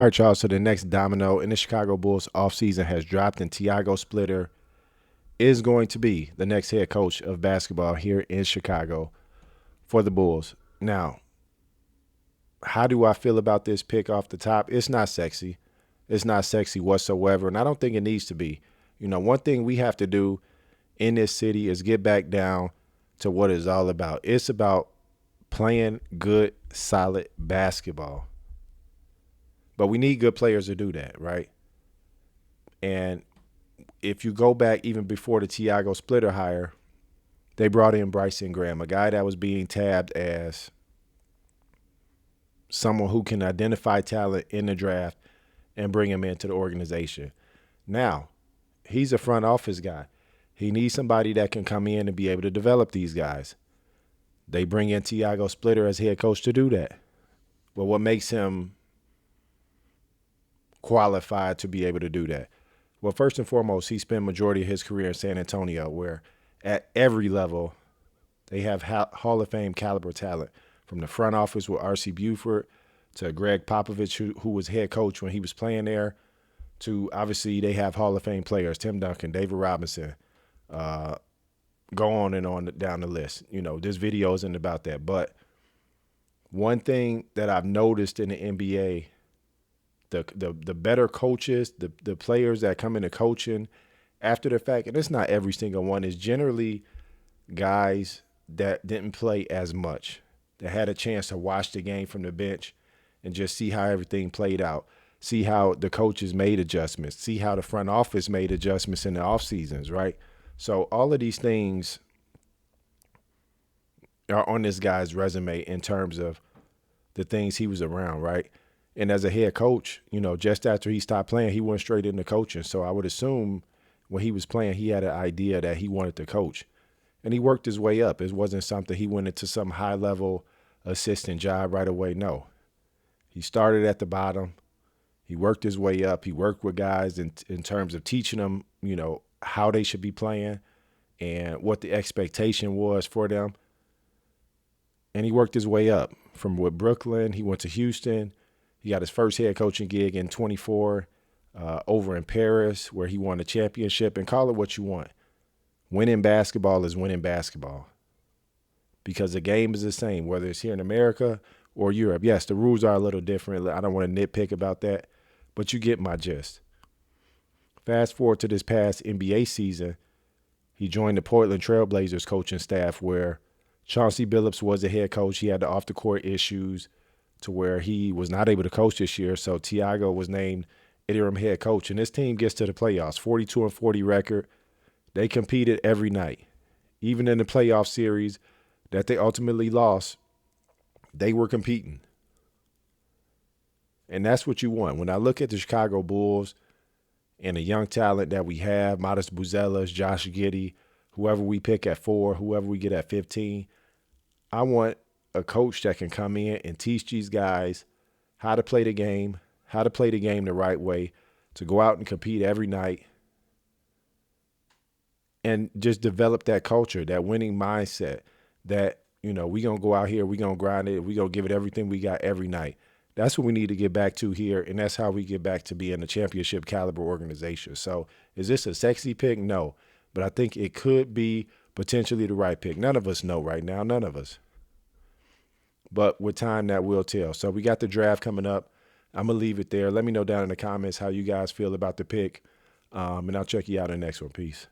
All right, y'all. So the next domino in the Chicago Bulls offseason has dropped, and Tiago Splitter is going to be the next head coach of basketball here in Chicago for the Bulls. Now, how do I feel about this pick off the top? It's not sexy. It's not sexy whatsoever, and I don't think it needs to be. One thing we have to do in this city is get back down to what it's all about. It's about playing good, solid basketball. But we need good players to do that, right? And if you go back even before the Tiago Splitter hire, they brought in Bryson Graham, a guy that was being tabbed as someone who can identify talent in the draft and bring him into the organization. Now, he's a front office guy. He needs somebody that can come in and be able to develop these guys. They bring in Tiago Splitter as head coach to do that. Well, what makes him qualified to be able to do that? Well, first and foremost, he spent majority of his career in San Antonio, where at every level they have Hall of Fame caliber talent, from the front office with R.C. Buford to Greg Popovich, who was head coach when he was playing there, to obviously they have Hall of Fame players, Tim Duncan, David Robinson, go on and on down the list. This video isn't about that. But one thing that I've noticed in the NBA, the better coaches, the players that come into coaching after the fact, and it's not every single one, is generally guys that didn't play as much, that had a chance to watch the game from the bench and just see how everything played out, see how the coaches made adjustments, see how the front office made adjustments in the off seasons, right? So all of these things are on this guy's resume in terms of the things he was around, right? And as a head coach, just after he stopped playing, he went straight into coaching. So I would assume when he was playing, he had an idea that he wanted to coach. And he worked his way up. It wasn't something he went into some high-level assistant job right away. No. He started at the bottom. He worked his way up. He worked with guys in terms of teaching them, how they should be playing and what the expectation was for them. And he worked his way up. From with Brooklyn, he went to Houston. He got his first head coaching gig in 24 over in Paris, where he won a championship. And call it what you want. Winning basketball is winning basketball, because the game is the same, whether it's here in America or Europe. Yes, the rules are a little different. I don't want to nitpick about that, but you get my gist. Fast forward to this past NBA season, he joined the Portland Trail Blazers coaching staff, where Chauncey Billups was the head coach. He had the off-the-court issues to where he was not able to coach this year, so Tiago was named interim head coach. And this team gets to the playoffs, 42-40 record. They competed every night. Even in the playoff series that they ultimately lost, they were competing. And that's what you want. When I look at the Chicago Bulls and the young talent that we have, Modest Buzelas, Josh Giddey, whoever we pick at 4, whoever we get at 15, I want a coach that can come in and teach these guys how to play the game the right way, to go out and compete every night, and just develop that culture, that winning mindset, that, we going to go out here, we going to grind it, we going to give it everything we got every night. That's what we need to get back to here, and that's how we get back to being a championship caliber organization. So is this a sexy pick? No. But I think it could be potentially the right pick. None of us know right now, none of us. But with time, that will tell. So we got the draft coming up. I'm going to leave it there. Let me know down in the comments how you guys feel about the pick, and I'll check you out in the next one. Peace.